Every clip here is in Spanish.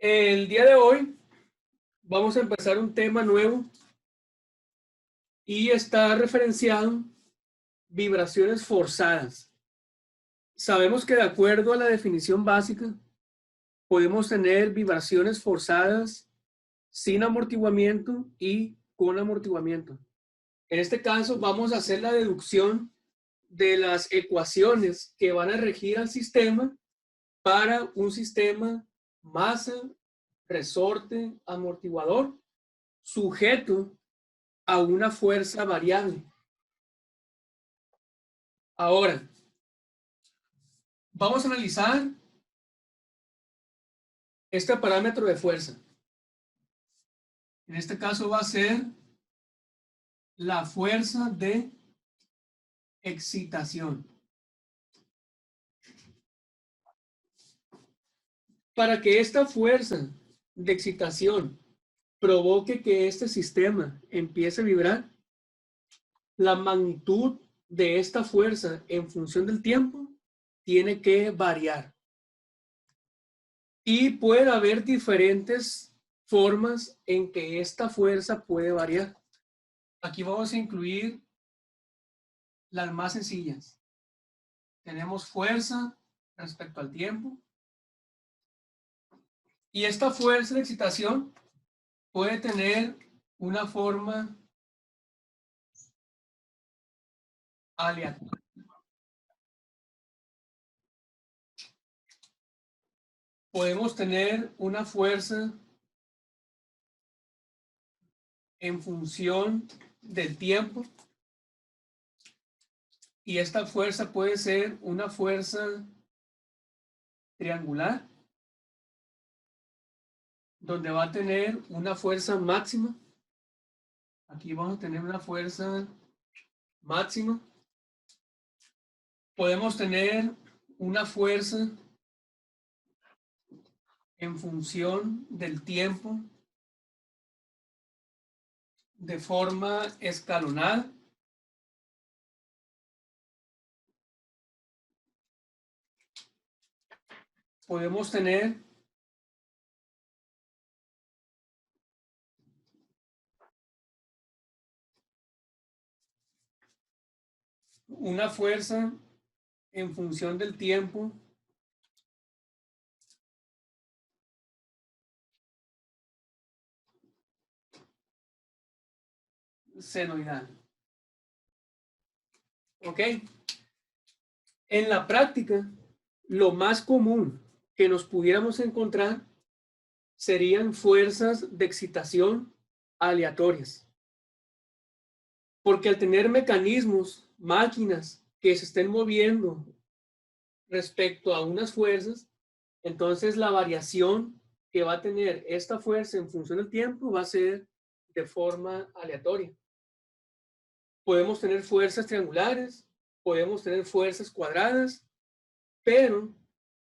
El día de hoy vamos a empezar un tema nuevo y está referenciado vibraciones forzadas. Sabemos que de acuerdo a la definición básica podemos tener vibraciones forzadas sin amortiguamiento y con amortiguamiento. En este caso vamos a hacer la deducción de las ecuaciones que van a regir al sistema para un sistema masa, resorte, amortiguador, sujeto a una fuerza variable. Ahora, vamos a analizar este parámetro de fuerza. En este caso va a ser la fuerza de excitación. Para que esta fuerza de excitación provoque que este sistema empiece a vibrar, la magnitud de esta fuerza en función del tiempo tiene que variar. Y puede haber diferentes formas en que esta fuerza puede variar. Aquí vamos a incluir las más sencillas. Tenemos fuerza respecto al tiempo. Y esta fuerza de excitación puede tener una forma aleatoria. Podemos tener una fuerza en función del tiempo. Y esta fuerza puede ser una fuerza triangular, donde va a tener una fuerza máxima. Aquí vamos a tener una fuerza máxima. Podemos tener una fuerza en función del tiempo de forma escalonada. Podemos tener una fuerza en función del tiempo senoidal. ¿Ok? En la práctica, lo más común que nos pudiéramos encontrar serían fuerzas de excitación aleatorias. Porque al tener mecanismos, máquinas que se estén moviendo respecto a unas fuerzas, entonces la variación que va a tener esta fuerza en función del tiempo va a ser de forma aleatoria. Podemos tener fuerzas triangulares, podemos tener fuerzas cuadradas, pero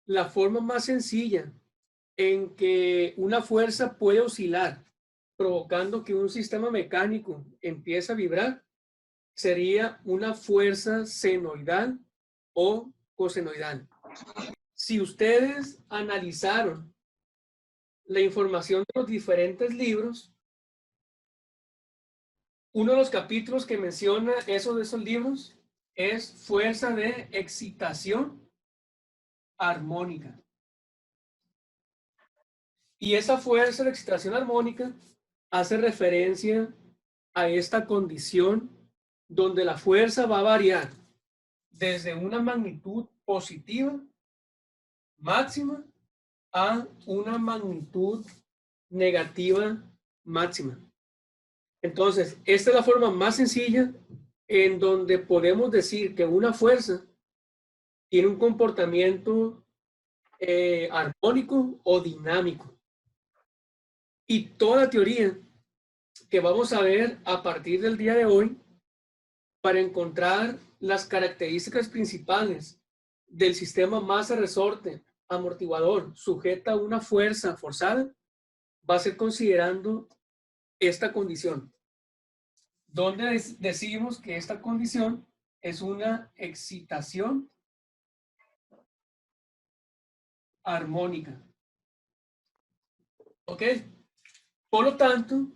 la forma más sencilla en que una fuerza puede oscilar, provocando que un sistema mecánico empiece a vibrar, sería una fuerza senoidal o cosenoidal. Si ustedes analizaron la información de los diferentes libros, uno de los capítulos que menciona eso de esos libros es fuerza de excitación armónica. Y esa fuerza de excitación armónica hace referencia a esta condición donde la fuerza va a variar desde una magnitud positiva máxima a una magnitud negativa máxima. Entonces, esta es la forma más sencilla en donde podemos decir que una fuerza tiene un comportamiento armónico o dinámico. Y toda la teoría que vamos a ver a partir del día de hoy para encontrar las características principales del sistema masa-resorte amortiguador sujeta a una fuerza forzada va a ser considerando esta condición, donde decimos que esta condición es una excitación armónica. ¿Ok? Por lo tanto,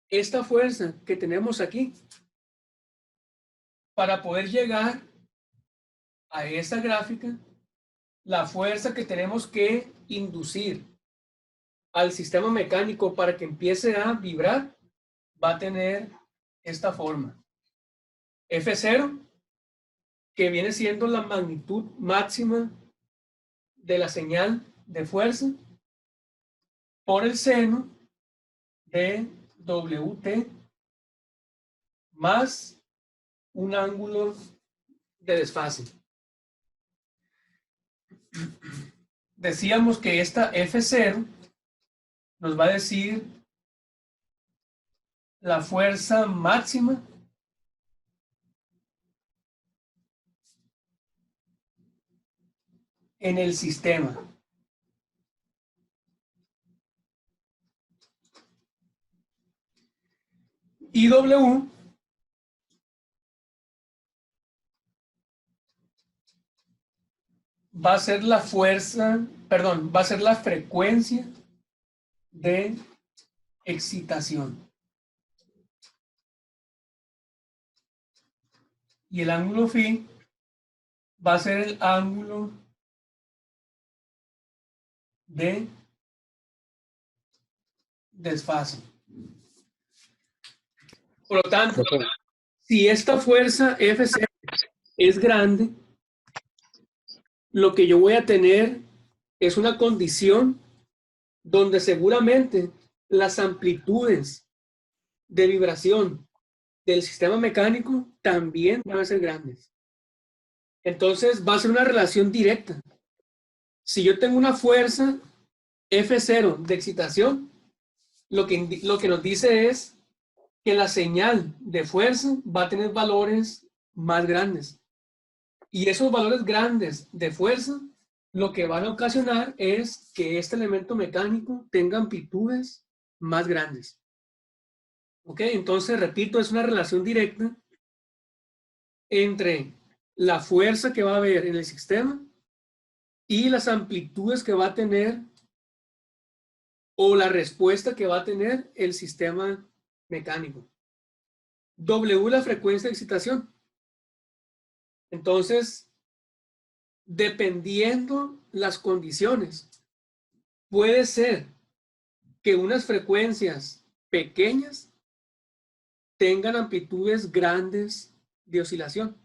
esta fuerza que tenemos aquí, para poder llegar a esta gráfica, la fuerza que tenemos que inducir al sistema mecánico para que empiece a vibrar va a tener esta forma. F0, que viene siendo la magnitud máxima de la señal de fuerza, por el seno de WT más un ángulo de desfase. Decíamos que esta F0 nos va a decir la fuerza máxima en el sistema. Y W va a ser la fuerza, perdón, va a ser la frecuencia de excitación. Y el ángulo phi va a ser el ángulo de desfase. Por lo tanto, si esta fuerza Fc es grande, lo que yo voy a tener es una condición donde seguramente las amplitudes de vibración del sistema mecánico también van a ser grandes. Entonces va a ser una relación directa. Si yo tengo una fuerza F0 de excitación, lo que nos dice es que la señal de fuerza va a tener valores más grandes. Y esos valores grandes de fuerza lo que van a ocasionar es que este elemento mecánico tenga amplitudes más grandes. ¿Ok? Entonces, repito, es una relación directa entre la fuerza que va a haber en el sistema y las amplitudes que va a tener o la respuesta que va a tener el sistema mecánico. W, la frecuencia de excitación. Entonces, dependiendo las condiciones, puede ser que unas frecuencias pequeñas tengan amplitudes grandes de oscilación.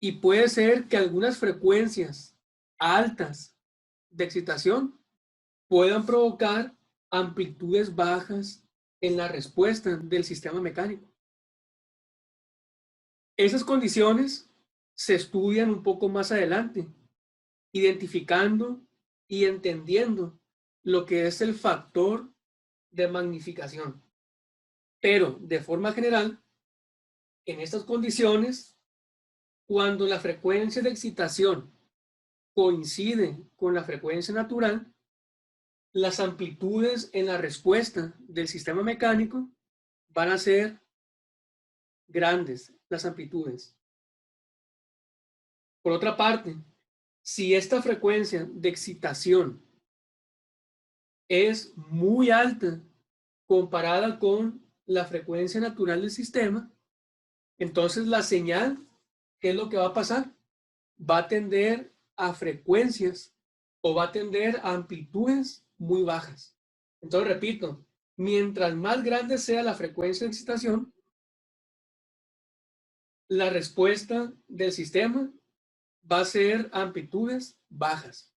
Y puede ser que algunas frecuencias altas de excitación puedan provocar amplitudes bajas en la respuesta del sistema mecánico. Esas condiciones se estudian un poco más adelante, identificando y entendiendo lo que es el factor de magnificación. Pero, de forma general, en estas condiciones, cuando la frecuencia de excitación coincide con la frecuencia natural, las amplitudes en la respuesta del sistema mecánico van a ser grandes, las amplitudes. Por otra parte, si esta frecuencia de excitación es muy alta comparada con la frecuencia natural del sistema, entonces la señal, ¿qué es lo que va a pasar? Va a tender a frecuencias o va a tender a amplitudes muy bajas. Entonces, repito, mientras más grande sea la frecuencia de excitación, la respuesta del sistema va a ser amplitudes bajas.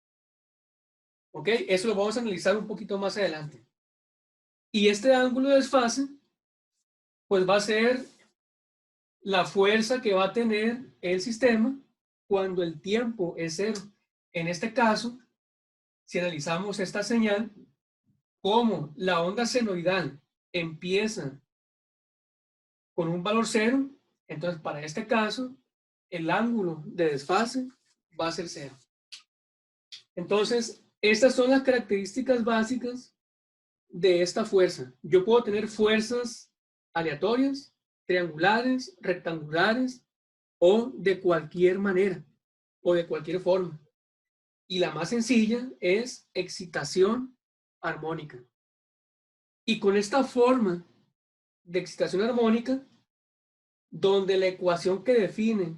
¿Ok? Eso lo vamos a analizar un poquito más adelante. Y este ángulo de desfase, pues va a ser la fuerza que va a tener el sistema cuando el tiempo es cero. En este caso, si analizamos esta señal, como la onda senoidal empieza con un valor cero, entonces para este caso, el ángulo de desfase va a ser cero. Entonces, estas son las características básicas de esta fuerza. Yo puedo tener fuerzas aleatorias, triangulares, rectangulares o de cualquier manera o de cualquier forma. Y la más sencilla es excitación armónica. Y con esta forma de excitación armónica, donde la ecuación que define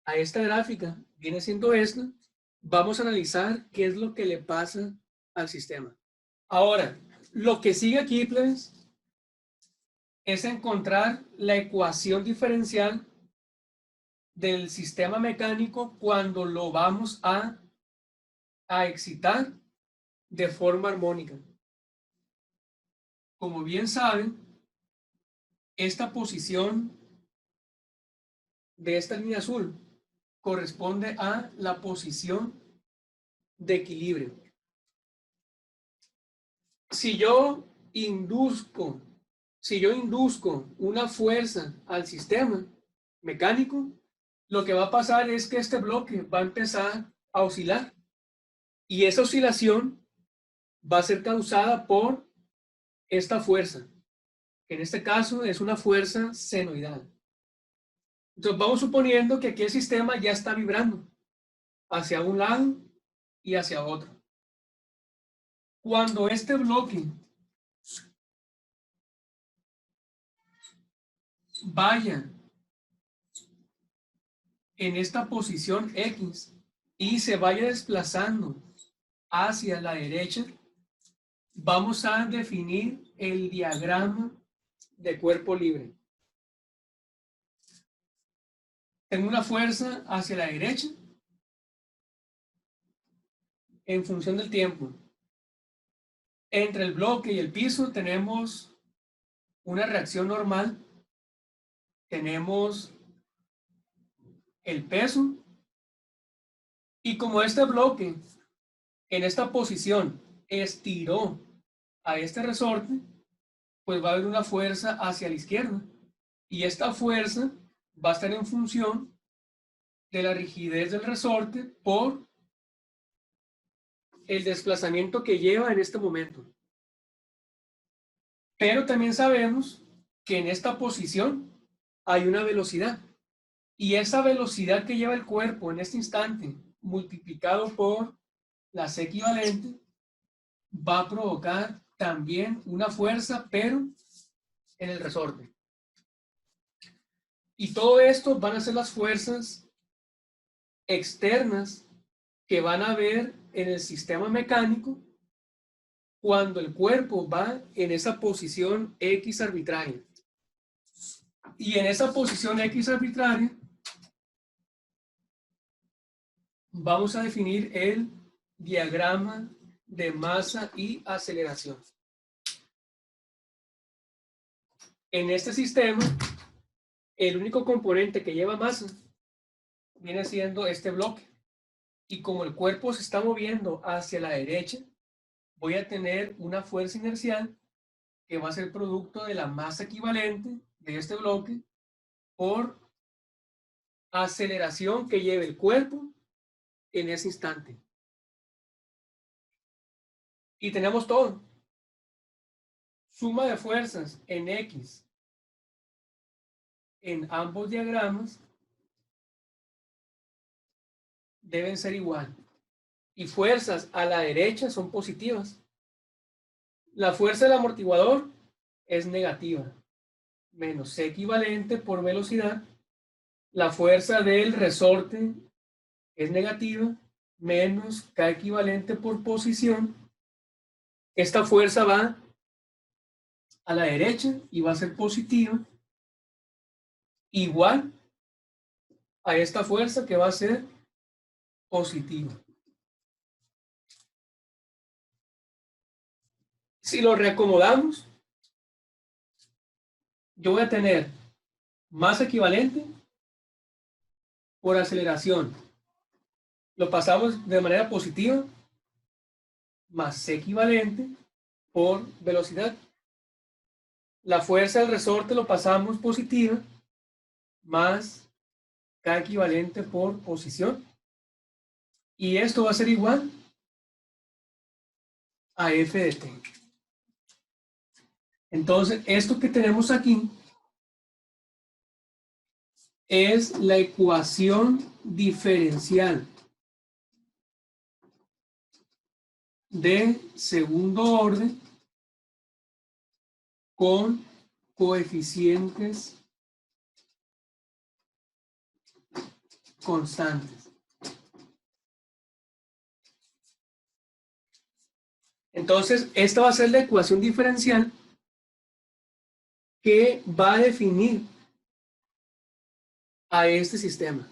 a esta gráfica viene siendo esta, vamos a analizar qué es lo que le pasa al sistema. Ahora, lo que sigue aquí, pues, es encontrar la ecuación diferencial del sistema mecánico cuando lo vamos a excitar de forma armónica. Como bien saben, esta posición de esta línea azul corresponde a la posición de equilibrio. Si yo induzco una fuerza al sistema mecánico, lo que va a pasar es que este bloque va a empezar a oscilar y esa oscilación va a ser causada por esta fuerza, que en este caso es una fuerza senoidal. Entonces vamos suponiendo que aquí el sistema ya está vibrando hacia un lado y hacia otro. Cuando este bloque vaya en esta posición X y se vaya desplazando hacia la derecha, vamos a definir el diagrama de cuerpo libre. Tengo una fuerza hacia la derecha en función del tiempo. Entre el bloque y el piso tenemos una reacción normal, tenemos el peso, y como este bloque en esta posición estiró a este resorte, pues va a haber una fuerza hacia la izquierda, y esta fuerza va a estar en función de la rigidez del resorte por el desplazamiento que lleva en este momento. Pero también sabemos que en esta posición hay una velocidad, y esa velocidad que lleva el cuerpo en este instante multiplicado por la C equivalente va a provocar también una fuerza, pero en el resorte. Y todo esto van a ser las fuerzas externas que van a haber en el sistema mecánico cuando el cuerpo va en esa posición X arbitraria. Y en esa posición X arbitraria vamos a definir el diagrama de masa y aceleración. En este sistema, el único componente que lleva masa viene siendo este bloque. Y como el cuerpo se está moviendo hacia la derecha, voy a tener una fuerza inercial que va a ser producto de la masa equivalente de este bloque por aceleración que lleve el cuerpo en ese instante. Y tenemos todo. Suma de fuerzas en X en ambos diagramas deben ser igual. Y fuerzas a la derecha son positivas. La fuerza del amortiguador es negativa, menos C equivalente por velocidad. La fuerza del resorte es negativa, menos K equivalente por posición. Esta fuerza va a la derecha y va a ser positiva, igual a esta fuerza que va a ser positiva. Si lo reacomodamos, yo voy a tener masa equivalente por aceleración. Lo pasamos de manera positiva, más C equivalente por velocidad. La fuerza del resorte lo pasamos positiva, más K equivalente por posición. Y esto va a ser igual a F de T. Entonces, esto que tenemos aquí es la ecuación diferencial de segundo orden con coeficientes constantes. Entonces, esta va a ser la ecuación diferencial que va a definir a este sistema.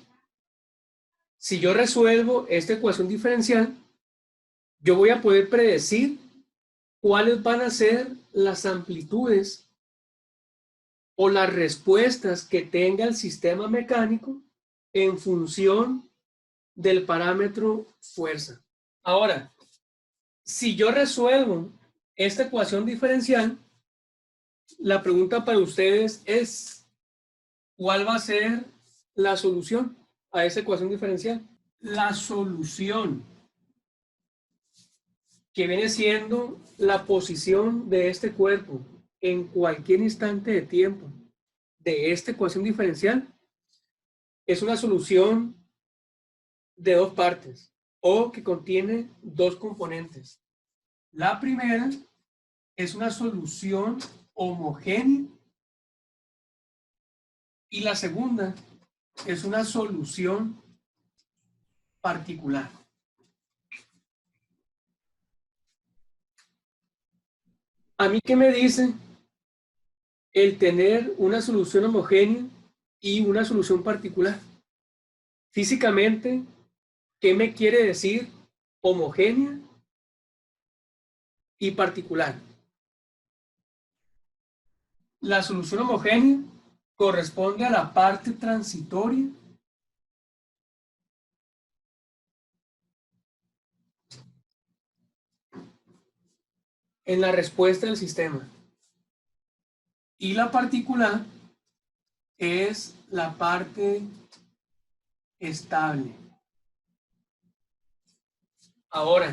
Si yo resuelvo esta ecuación diferencial, yo voy a poder predecir cuáles van a ser las amplitudes o las respuestas que tenga el sistema mecánico en función del parámetro fuerza. Ahora, si yo resuelvo esta ecuación diferencial, la pregunta para ustedes es, ¿cuál va a ser la solución a esa ecuación diferencial? La solución, que viene siendo la posición de este cuerpo en cualquier instante de tiempo de esta ecuación diferencial, es una solución de dos partes o que contiene dos componentes. La primera es una solución homogénea y la segunda es una solución particular. ¿A mí qué me dice el tener una solución homogénea y una solución particular? Físicamente, ¿qué me quiere decir homogénea y particular? La solución homogénea corresponde a la parte transitoria en la respuesta del sistema. Y la particular es la parte estable. Ahora,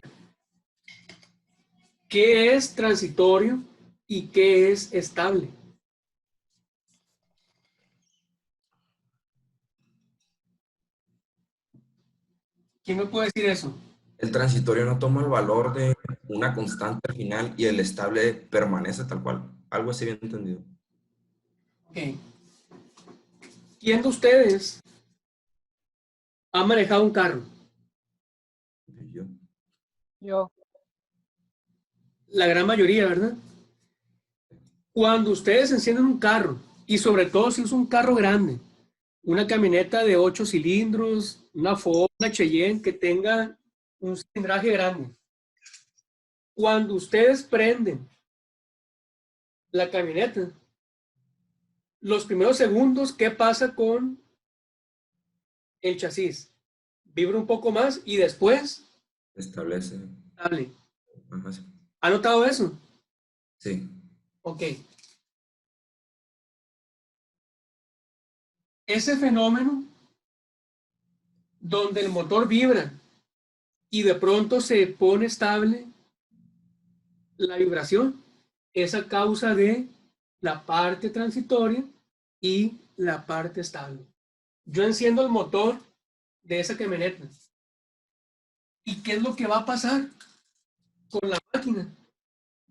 ¿qué es transitorio y qué es estable? ¿Quién me puede decir eso? El transitorio no toma el valor de una constante al final y el estable permanece tal cual. Algo así bien entendido. Ok. ¿Quién de ustedes ha manejado un carro? Yo. Yo. La gran mayoría, ¿verdad? Cuando ustedes encienden un carro, y sobre todo si es un carro grande, una camioneta de 8 cilindros, una Ford, una Cheyenne que tenga un cilindraje grande. Cuando ustedes prenden la camioneta, los primeros segundos, ¿qué pasa con el chasis? Vibra un poco más y después Establece. sale. Ajá, sí. ¿Ha notado eso? Sí. Ok. Ese fenómeno donde el motor vibra y de pronto se pone estable la vibración es a causa de la parte transitoria y la parte estable. Yo enciendo el motor de esa camioneta. ¿Y qué es lo que va a pasar con la máquina?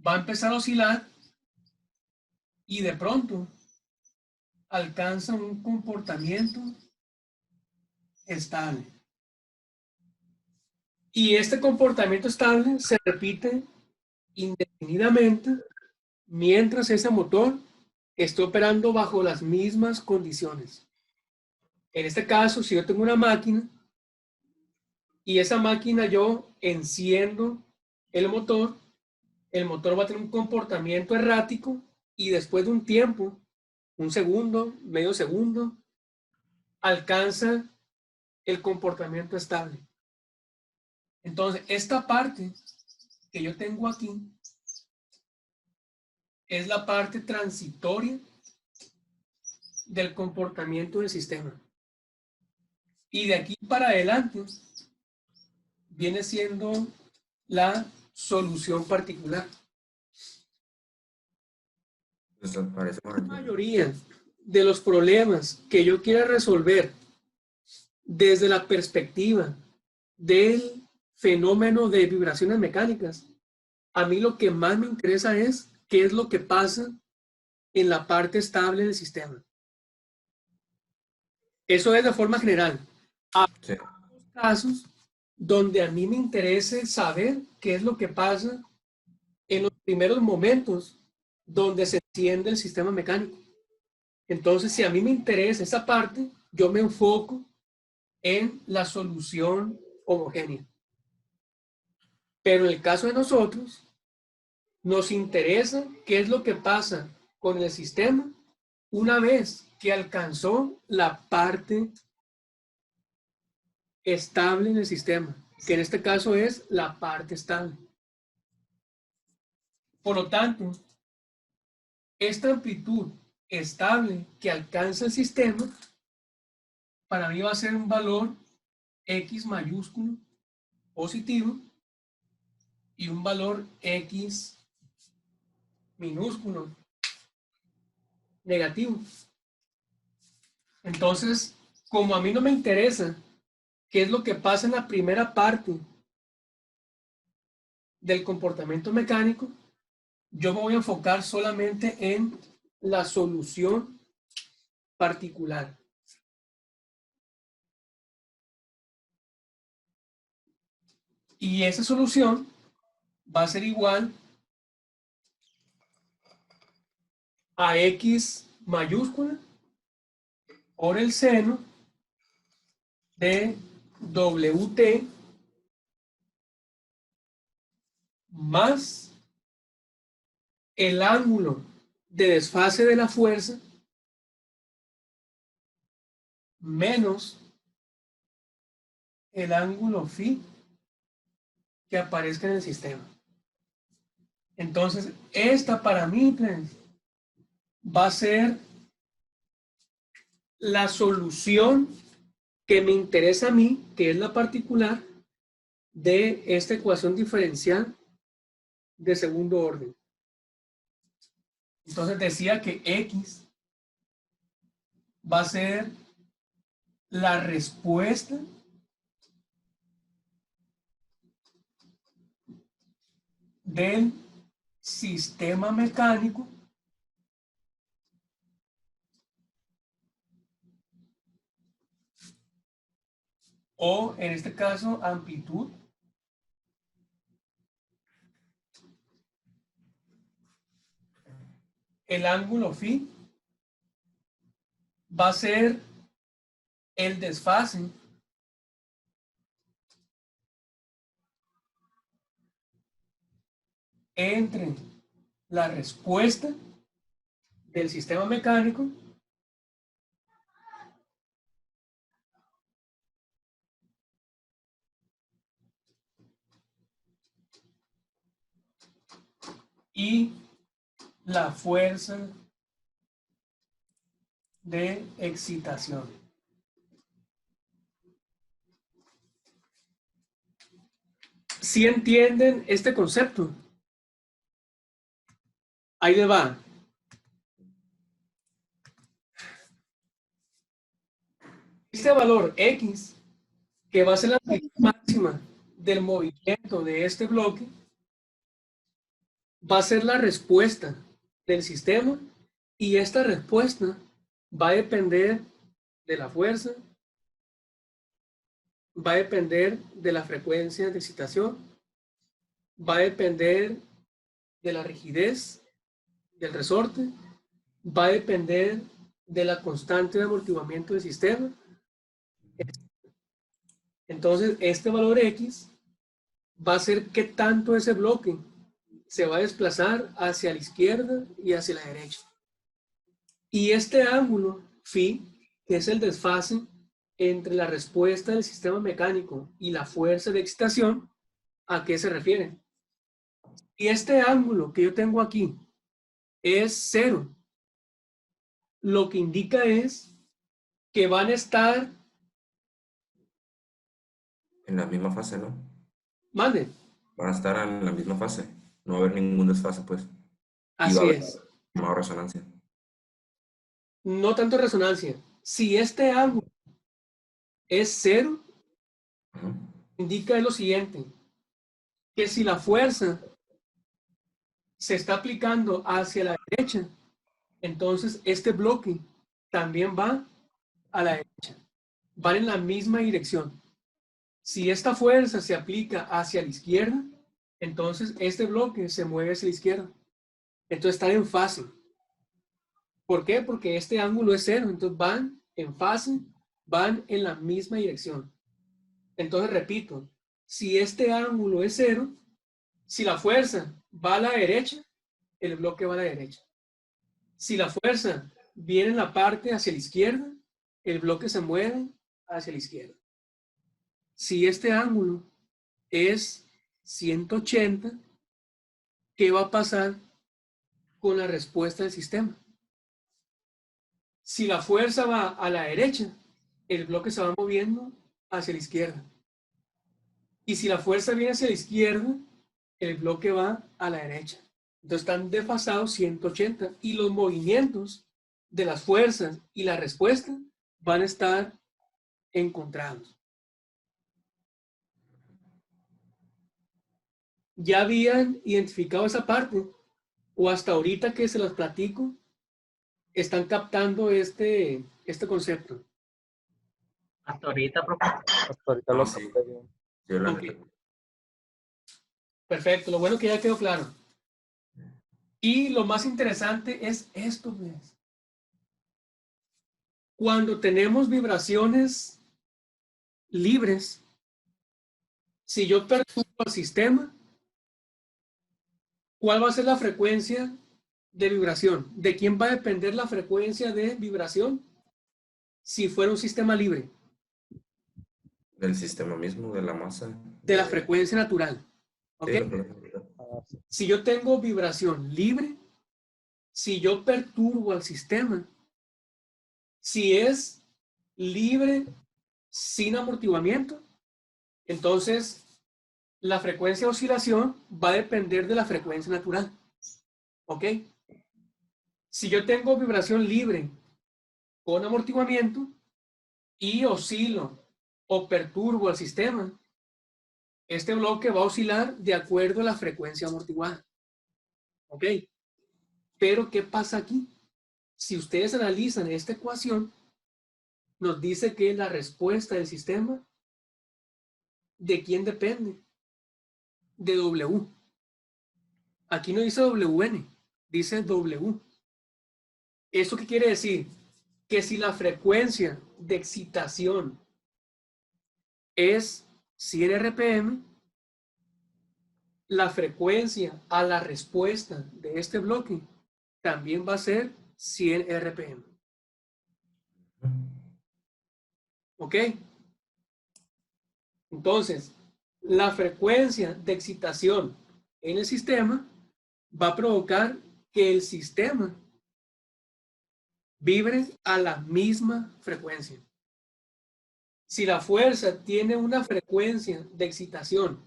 Va a empezar a oscilar y de pronto alcanza un comportamiento estable. Y este comportamiento estable se repite indefinidamente mientras ese motor esté operando bajo las mismas condiciones. En este caso, si yo tengo una máquina y esa máquina yo enciendo el motor va a tener un comportamiento errático y después de un tiempo, un segundo, medio segundo, alcanza el comportamiento estable. Entonces, esta parte que yo tengo aquí es la parte transitoria del comportamiento del sistema. Y de aquí para adelante viene siendo la solución particular. Parece La mayoría de los problemas que yo quiera resolver desde la perspectiva del fenómeno de vibraciones mecánicas, a mí lo que más me interesa es qué es lo que pasa en la parte estable del sistema. Eso es de forma general. Sí. Hay casos donde a mí me interese saber qué es lo que pasa en los primeros momentos donde se enciende el sistema mecánico. Entonces, si a mí me interesa esa parte, yo me enfoco en la solución homogénea. Pero en el caso de nosotros, nos interesa qué es lo que pasa con el sistema una vez que alcanzó la parte estable en el sistema, que en este caso es la parte estable. Por lo tanto, esta amplitud estable que alcanza el sistema, para mí va a ser un valor X mayúsculo positivo y un valor X minúsculo negativo. Entonces, como a mí no me interesa qué es lo que pasa en la primera parte del comportamiento mecánico, yo me voy a enfocar solamente en la solución particular. Y esa solución va a ser igual a X mayúscula por el seno de WT más el ángulo de desfase de la fuerza menos el ángulo phi que aparezca en el sistema. Entonces, esta para mí va a ser la solución que me interesa a mí, que es la particular de esta ecuación diferencial de segundo orden. Entonces decía que X va a ser la respuesta del sistema mecánico o en este caso amplitud el ángulo phi va a ser el desfase entre la respuesta del sistema mecánico y la fuerza de excitación. ¿Sí entienden este concepto? Ahí le va. Este valor X, que va a ser la medida máxima del movimiento de este bloque, va a ser la respuesta del sistema y esta respuesta va a depender de la fuerza, va a depender de la frecuencia de excitación, va a depender de la rigidez del resorte, va a depender de la constante de amortiguamiento del sistema. Entonces, este valor X va a ser qué tanto ese bloque se va a desplazar hacia la izquierda y hacia la derecha. Y este ángulo phi, que es el desfase entre la respuesta del sistema mecánico y la fuerza de excitación, ¿a qué se refiere? Y este ángulo que yo tengo aquí es 0. Lo que indica es que van a estar En la misma fase, ¿no? Mande. Van a estar en la misma fase. No va a haber ningún desfase, pues. Y va a Así haber es. más resonancia. No tanto resonancia. Si este ángulo es 0, Ajá. indica lo siguiente, que si la fuerza se está aplicando hacia la derecha, entonces este bloque también va a la derecha. Van en la misma dirección. Si esta fuerza se aplica hacia la izquierda, entonces este bloque se mueve hacia la izquierda. Entonces están en fase. ¿Por qué? Porque este ángulo es cero. Entonces van en fase, van en la misma dirección. Entonces repito, si este ángulo es cero, si la fuerza va a la derecha, el bloque va a la derecha. Si la fuerza viene en la parte hacia la izquierda, el bloque se mueve hacia la izquierda. Si este ángulo es 180, ¿qué va a pasar con la respuesta del sistema? Si la fuerza va a la derecha, el bloque se va moviendo hacia la izquierda. Y si la fuerza viene hacia la izquierda, el bloque va a la derecha. Entonces están desfasados 180 y los movimientos de las fuerzas y la respuesta van a estar encontrados. ¿Ya habían identificado esa parte? ¿O hasta ahorita que se las platico, están captando este concepto? Hasta ahorita, profe. Hasta ahorita No, lo sí. capté bien. Yo la Ok. neta- Perfecto, lo bueno que ya quedó claro. Y lo más interesante es esto, pues. Cuando tenemos vibraciones libres, si yo perturbo el sistema, ¿cuál va a ser la frecuencia de vibración? ¿De quién va a depender la frecuencia de vibración si fuera un sistema libre? Del sistema mismo, de la masa. De la frecuencia natural. ¿Ok? Sí, la frecuencia. Ah, sí. Si yo tengo vibración libre, si yo perturbo al sistema, si es libre sin amortiguamiento, entonces la frecuencia de oscilación va a depender de la frecuencia natural. ¿Ok? Si yo tengo vibración libre con amortiguamiento y oscilo o perturbo al sistema, este bloque va a oscilar de acuerdo a la frecuencia amortiguada. ¿Ok? Pero ¿qué pasa aquí? Si ustedes analizan esta ecuación, nos dice que la respuesta del sistema, ¿de quién depende? De W. Aquí no dice WN, dice W. ¿Eso qué quiere decir? Que si la frecuencia de excitación es 100 RPM, la frecuencia a la respuesta de este bloque también va a ser 100 RPM. ¿Ok? Entonces, la frecuencia de excitación en el sistema va a provocar que el sistema vibre a la misma frecuencia. Si la fuerza tiene una frecuencia de excitación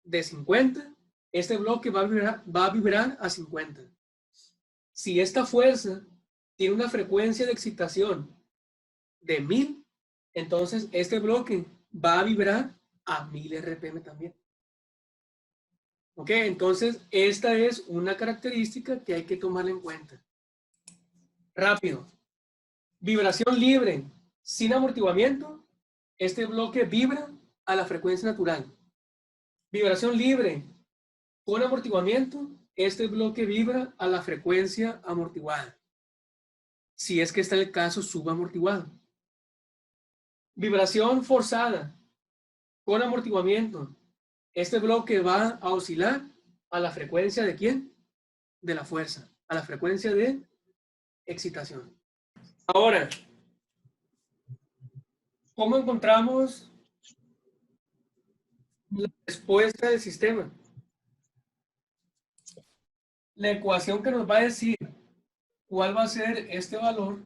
de 50, este bloque va a vibrar a 50. Si esta fuerza tiene una frecuencia de excitación de 1000, entonces este bloque va a vibrar a 1000 RPM también. ¿Ok? Entonces, esta es una característica que hay que tomar en cuenta. Rápido. Vibración libre sin amortiguamiento. Este bloque vibra a la frecuencia natural. Vibración libre con amortiguamiento. Este bloque vibra a la frecuencia amortiguada. Si es que está el caso subamortiguado. Vibración forzada con amortiguamiento. Este bloque va a oscilar a la frecuencia de ¿quién? De la fuerza, a la frecuencia de excitación. Ahora, ¿cómo encontramos la respuesta del sistema? La ecuación que nos va a decir cuál va a ser este valor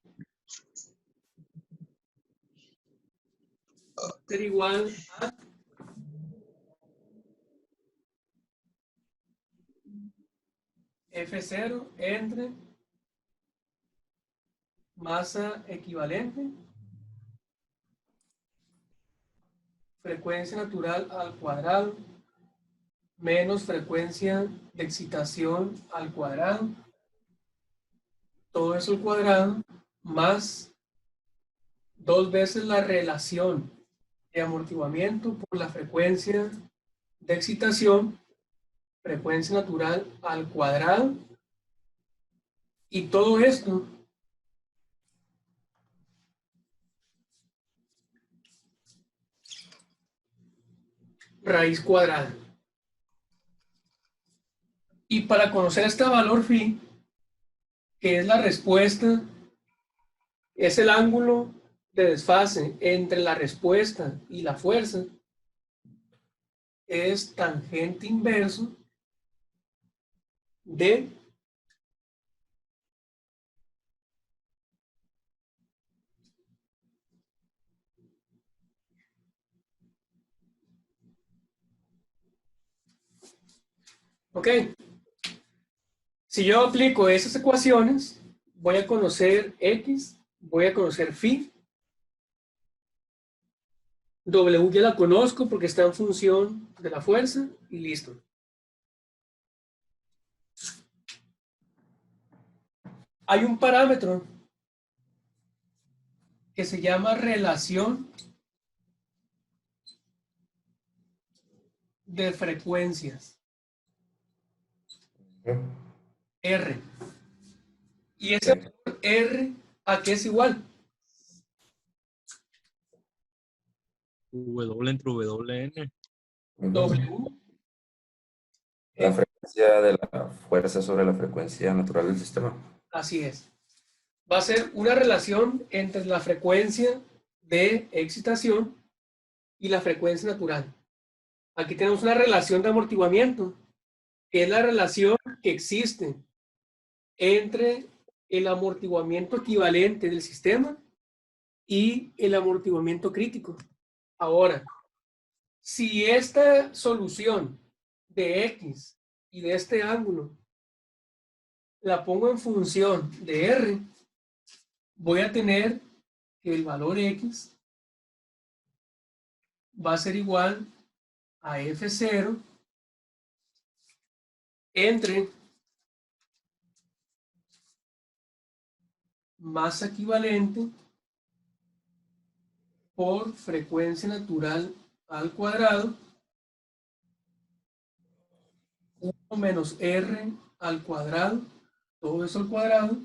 va a ser igual a F0 entre masa equivalente, frecuencia natural al cuadrado, menos frecuencia de excitación al cuadrado, todo eso al cuadrado, más 2 veces la relación de amortiguamiento por la frecuencia de excitación, frecuencia natural al cuadrado, y todo esto raíz cuadrada. Y para conocer este valor phi, que es la respuesta, es el ángulo de desfase entre la respuesta y la fuerza, es tangente inverso de ok. Si yo aplico esas ecuaciones, voy a conocer X, voy a conocer phi, W ya la conozco porque está en función de la fuerza y listo. Hay un parámetro que se llama relación de frecuencias, R. Y ese valor R, ¿a qué es igual? W entre WN. W. La frecuencia de la fuerza sobre la frecuencia natural del sistema. Así es. Va a ser una relación entre la frecuencia de excitación y la frecuencia natural. Aquí tenemos una relación de amortiguamiento, que es la relación que existe entre el amortiguamiento equivalente del sistema y el amortiguamiento crítico. Ahora, si esta solución de X y de este ángulo la pongo en función de R, voy a tener que el valor X va a ser igual a F0 entre masa equivalente por frecuencia natural al cuadrado, 1 menos R al cuadrado, todo eso al cuadrado,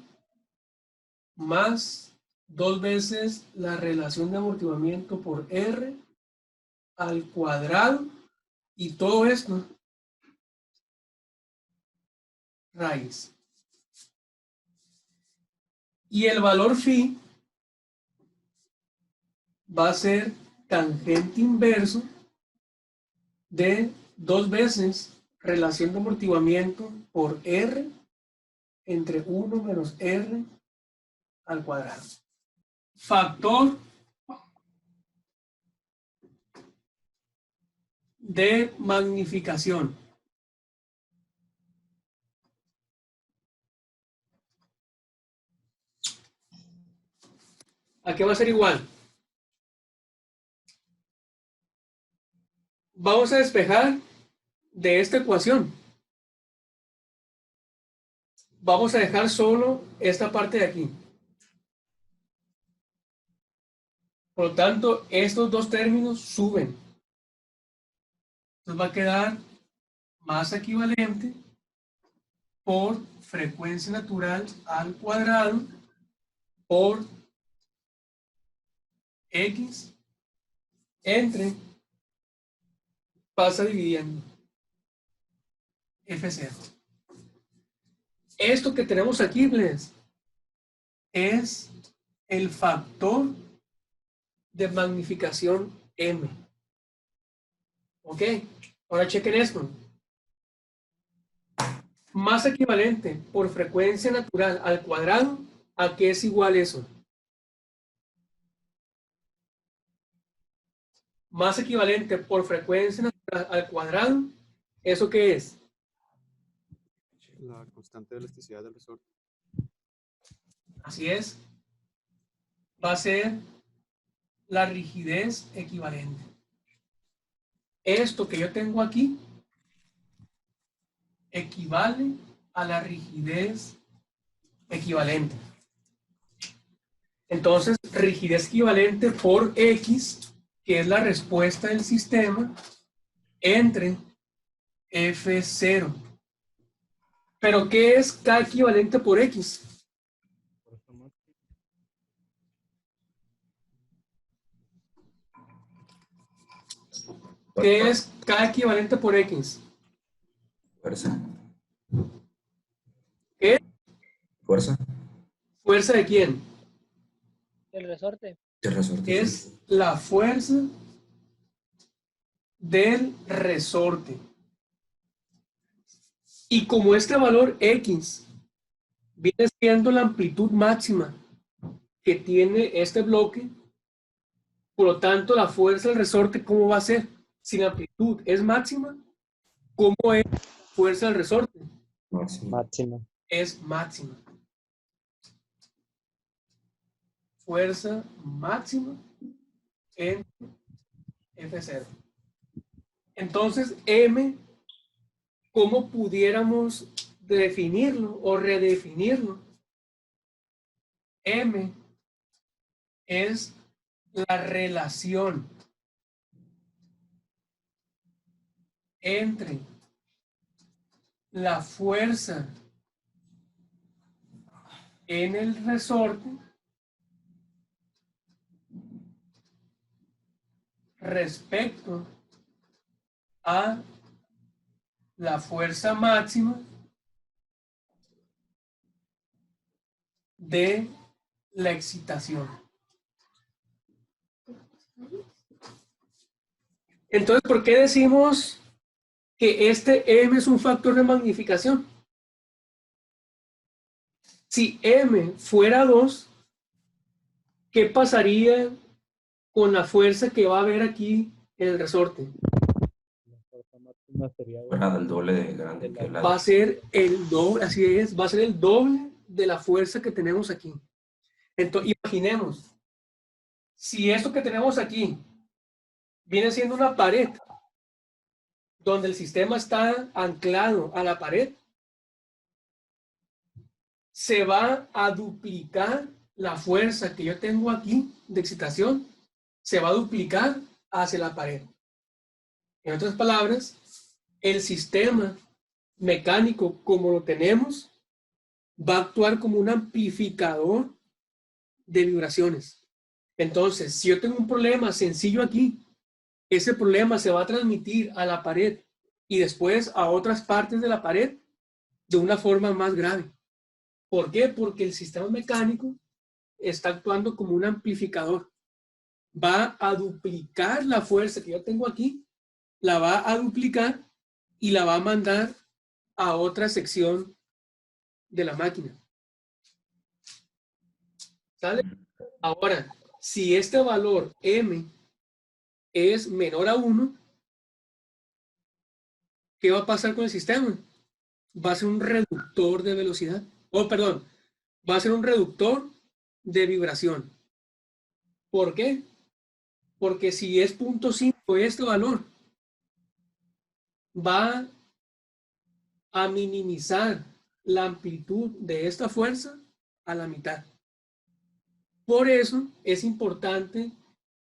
más 2 veces la relación de amortiguamiento por R al cuadrado, y todo esto raíz. Y el valor phi va a ser tangente inverso de 2 veces relación de amortiguamiento por R entre 1 menos R al cuadrado. Factor de magnificación. ¿A qué va a ser igual? Vamos a despejar de esta ecuación. Vamos a dejar solo esta parte de aquí. Por lo tanto, estos dos términos suben. Entonces va a quedar masa equivalente por frecuencia natural al cuadrado por X entre, pasa dividiendo, F0. Esto que tenemos aquí, pues, es el factor de magnificación M. ¿Ok? Ahora chequen esto. Masa equivalente por frecuencia natural al cuadrado, ¿a qué es igual eso? Masa equivalente por frecuencia natural al cuadrado, ¿eso qué es? La constante de elasticidad del resorte. Así es. Va a ser la rigidez equivalente. Esto que yo tengo aquí equivale a la rigidez equivalente. Entonces, rigidez equivalente por X, que es la respuesta del sistema, entre F0. ¿Pero qué es K equivalente por X? ¿Qué es K equivalente por X? Fuerza. ¿Qué? Fuerza. ¿Fuerza de quién? El resorte. De resorte. Es la fuerza del resorte. Y como este valor X viene siendo la amplitud máxima que tiene este bloque, por lo tanto la fuerza del resorte, ¿cómo va a ser? Si la amplitud es máxima, ¿cómo es la fuerza del resorte? Máxima. Es máxima. Fuerza máxima en F0. Entonces, M, ¿cómo pudiéramos definirlo o redefinirlo? M es la relación entre la fuerza en el resorte respecto a la fuerza máxima de la excitación. Entonces, ¿por qué decimos que este M es un factor de magnificación? Si M fuera 2, ¿qué pasaría con la fuerza que va a haber aquí en el resorte? La fuerza máxima sería Fuera del doble de grande que la Va a ser el doble, así es, va a ser el doble de la fuerza que tenemos aquí. Entonces, imaginemos, si esto que tenemos aquí viene siendo una pared, donde el sistema está anclado a la pared, se va a duplicar la fuerza que yo tengo aquí de excitación, se va a duplicar hacia la pared. En otras palabras, el sistema mecánico como lo tenemos va a actuar como un amplificador de vibraciones. Entonces, si yo tengo un problema sencillo aquí, ese problema se va a transmitir a la pared y después a otras partes de la pared de una forma más grave. ¿Por qué? Porque el sistema mecánico está actuando como un amplificador. Va a duplicar la fuerza que yo tengo aquí, la va a duplicar y la va a mandar a otra sección de la máquina. ¿Sale? Ahora, si este valor M es menor a 1, ¿qué va a pasar con el sistema? Va a ser un reductor de velocidad. Perdón, va a ser un reductor de vibración. ¿Por qué? Porque si es 0.5 este valor, va a minimizar la amplitud de esta fuerza a la mitad. Por eso es importante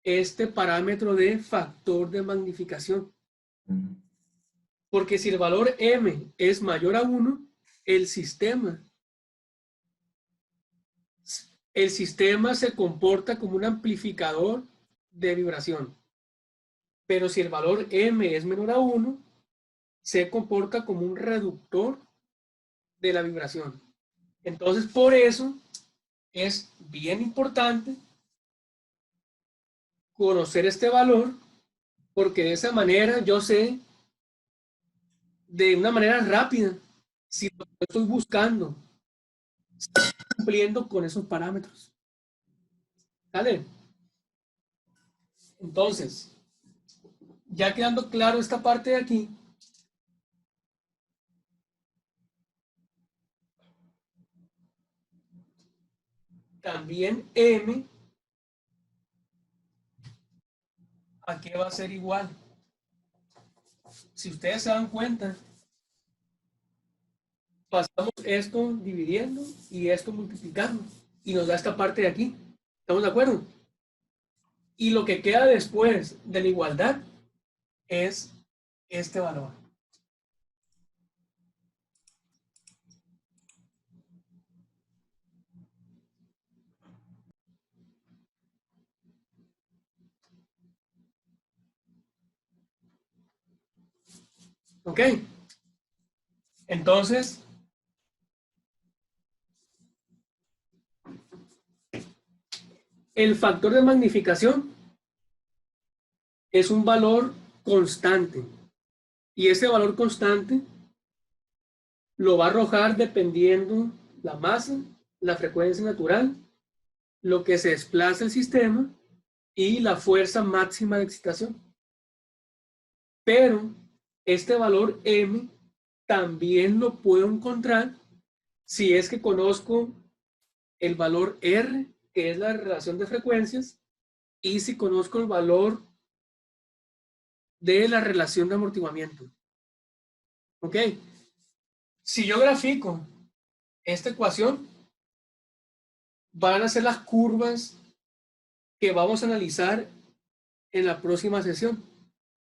este parámetro de factor de magnificación. Porque si el valor M es mayor a 1, el sistema se comporta como un amplificador de vibración. Pero si el valor M es menor a 1, se comporta como un reductor de la vibración. Entonces, por eso es bien importante conocer este valor, porque de esa manera yo sé de una manera rápida si lo que estoy buscando está cumpliendo con esos parámetros. ¿Vale? Entonces, ya quedando claro esta parte de aquí, también M, ¿a qué va a ser igual? Si ustedes se dan cuenta, pasamos esto dividiendo y esto multiplicando. Y nos da esta parte de aquí. ¿Estamos de acuerdo? Y lo que queda después de la igualdad es este valor. ¿Ok? Entonces, el factor de magnificación es un valor constante. Y ese valor constante lo va a arrojar dependiendo la masa, la frecuencia natural, lo que se desplaza el sistema y la fuerza máxima de excitación. Pero este valor M también lo puedo encontrar si es que conozco el valor R, que es la relación de frecuencias, y si conozco el valor de la relación de amortiguamiento. ¿Ok? Si yo grafico esta ecuación, van a ser las curvas que vamos a analizar en la próxima sesión.